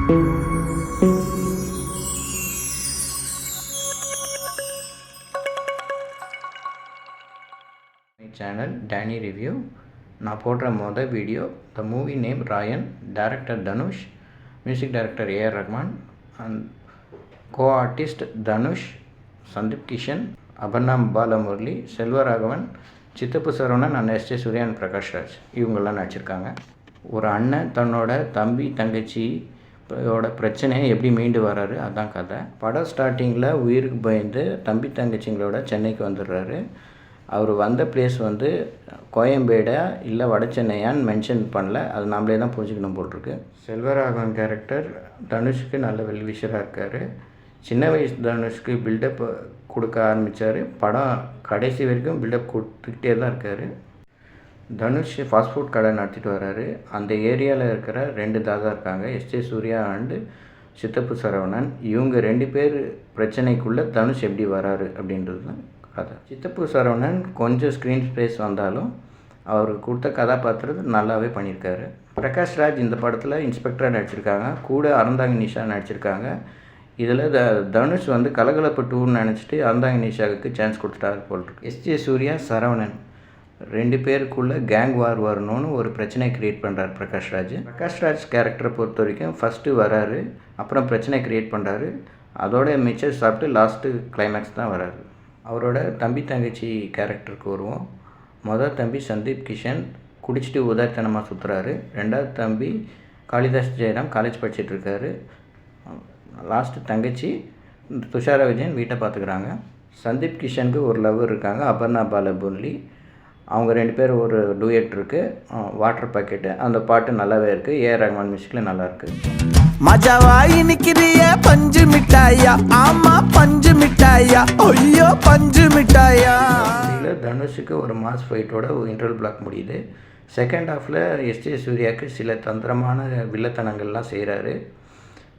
My channel Danny Review. நான் போடுற மொதல் video the movie name Raayan, director Dhanush, music director AR Rahman, and co artist Dhanush, Sundeep Kishan, Aparna Balamurali, Selvaraghavan, Chithappu Saravanan and SJ Suryah and Prakash Raj இவங்கெல்லாம் நடிச்சிருக்காங்க. ஒரு அண்ணன் தன்னோட தம்பி தங்கச்சியோட பிரச்சனையை எப்படி மீண்டு வர்றாரு, அதுதான் கதை. படம் ஸ்டார்டிங்கில் உயிருக்கு பயந்து தம்பி தங்கச்சிங்களோட சென்னைக்கு வந்துடுறாரு. அவர் வந்த பிளேஸ் வந்து கோயம்பேடா இல்லை வட சென்னையான்னு மென்ஷன் பண்ணல, அது நம்மளே தான் புரிஞ்சுக்கணும் போட்டிருக்கு. செல்வராகவன் கேரக்டர் தனுஷுக்கு நல்ல வெல்விஷராக இருக்கார். சின்ன வயசு தனுஷ்க்கு பில்டப் கொடுக்க ஆரம்பித்தார். படம் கடைசி வரைக்கும் பில்டப் கொடுத்துக்கிட்டே தான் இருக்கார். தனுஷ் ஃபாஸ்ட் ஃபுட் கடை நடத்திட்டு வர்றாரு. அந்த ஏரியாவில் இருக்கிற 2 தாதா இருக்காங்க, எஸ்ஜே சூர்யா அண்டு சித்தப்பு சரவணன். இவங்க 2 பேர் பிரச்சனைக்குள்ளே தனுஷ் எப்படி வராரு அப்படின்றது தான் கதை. சித்தப்பு சரவணன் கொஞ்சம் ஸ்க்ரீன் ஸ்பேஸ் வந்தாலும் அவர் கொடுத்த கதாபாத்திரத்தை நல்லாவே பண்ணியிருக்காரு. பிரகாஷ் ராஜ் இந்த படத்தில் இன்ஸ்பெக்டராக நடிச்சிருக்காங்க, கூட அறந்தாங்கி நிஷா நடிச்சிருக்காங்க. இதில் தனுஷ் வந்து கலகலப்பு 2ன்னு நினச்சிட்டு அறந்தாங்கி நிஷாவுக்கு சான்ஸ் கொடுத்துட்டாரு போல் இருக்கு. எஸ்ஜே சூர்யா சரவணன் 2 பேருக்குள்ளே கேங் வார் வரணும்னு ஒரு பிரச்சனை க்ரியேட் பண்ணுறாரு பிரகாஷ் ராஜ். பிரகாஷ் ராஜ் கேரக்டரை பொறுத்த வரைக்கும் ஃபஸ்ட்டு வராரு, அப்புறம் பிரச்சனை க்ரியேட் பண்ணுறாரு, அதோட மிச்சர் சாப்பிட்டு லாஸ்ட்டு கிளைமேக்ஸ் தான் வராரு. அவரோட தம்பி தங்கச்சி கேரக்டருக்கு வருவோம். மொதல் தம்பி சந்தீப் கிஷன் குடிச்சிட்டு உதாரணமாக சுற்றுறாரு. 2வது தம்பி காளிதாஸ் ஜெயராம் காலேஜ் படிச்சிட்ருக்காரு. லாஸ்ட்டு தங்கச்சி துஷாரா விஜயன் வீட்டை பார்த்துக்கிறாங்க. சந்தீப் கிஷனுக்கு ஒரு லவ்வர் இருக்காங்க, அபர்ணா பாலமுரளி. அவங்க 2 பேர் ஒரு டூயட் இருக்குது, வாட்டர் பாக்கெட்டு. அந்த பாட்டு நல்லாவே இருக்குது, ஏஆர் ரஹ்மான் மியூசிக்கில் நல்லாயிருக்கு. மஜாவாய் நிக்கிறிய பஞ்சு மிட்டாயா, ஆமா பஞ்சு மிட்டாயா, ஐயோ பஞ்சு மிட்டாயா. தனுஷுக்கு ஒரு மாஸ் ஃபைட்டோட இன்டர்வல் பிளாக் முடியுது. செகண்ட் ஹாஃபில் எஸ்ஜே சூர்யாவுக்கு சில தந்திரமான வில்லத்தனங்கள்லாம் செய்கிறாரு.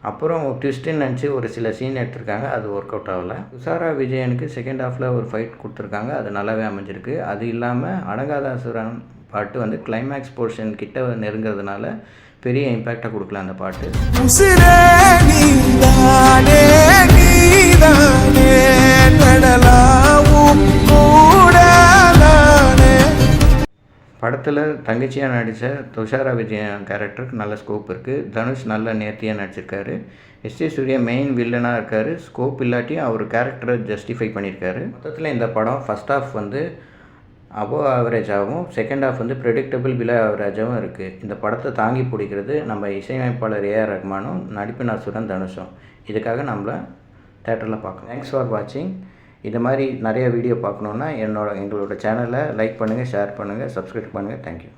அப்புறம் ட்விஸ்ட்டுன்னு நினச்சி ஒரு சில சீன் எடுத்திருக்காங்க, அது ஒர்க் அவுட் ஆகலை. துஷாரா விஜயனுக்கு செகண்ட் ஹாஃபில் ஒரு ஃபைட் கொடுத்துருக்காங்க, அது நல்லாவே அமைஞ்சிருக்கு. அது இல்லாமல் அடங்காதாசுரன் பாட்டு வந்து கிளைமேக்ஸ் போர்ஷன் கிட்ட நெருங்கிறதுனால பெரிய இம்பேக்டாக கொடுக்கல அந்த பாட்டு. படத்தில் தங்கச்சியாக நடித்த துஷாரா விஜயன் கேரக்டருக்கு நல்ல ஸ்கோப் இருக்குது. தனுஷ் நல்ல நேர்த்தியாக நடிச்சிருக்காரு. எஸ்ஜே சூர்யா மெயின் வில்லனாக இருக்கார். ஸ்கோப் இல்லாட்டியும் அவர் கேரக்டரை ஜஸ்டிஃபை பண்ணியிருக்காரு. மொத்தத்தில் இந்த படம் ஃபஸ்ட் ஹாஃப் வந்து அபோவ் ஆவரேஜாகவும், செகண்ட் ஹாஃப் வந்து ப்ரெடிக்டபிள் பிலோ ஆவரேஜாகவும் இருக்குது. இந்த படத்தை தாங்கி பிடிக்கிறது நம்ம இசையமைப்பாளர் ஏஆர் ரஹ்மானும் நடிப்பினாசுரன் தனுஷும். இதுக்காக நம்மளை தேட்டரில் பார்க்கணும். தேங்க்ஸ் ஃபார் வாட்சிங். இது மாதிரி நிறைய வீடியோ பார்க்கணுன்னா எங்களோட சேனலை லைக் பண்ணுங்கள், ஷேர் பண்ணுங்கள், சப்ஸ்கிரைப் பண்ணுங்கள். தேங்க்யூ.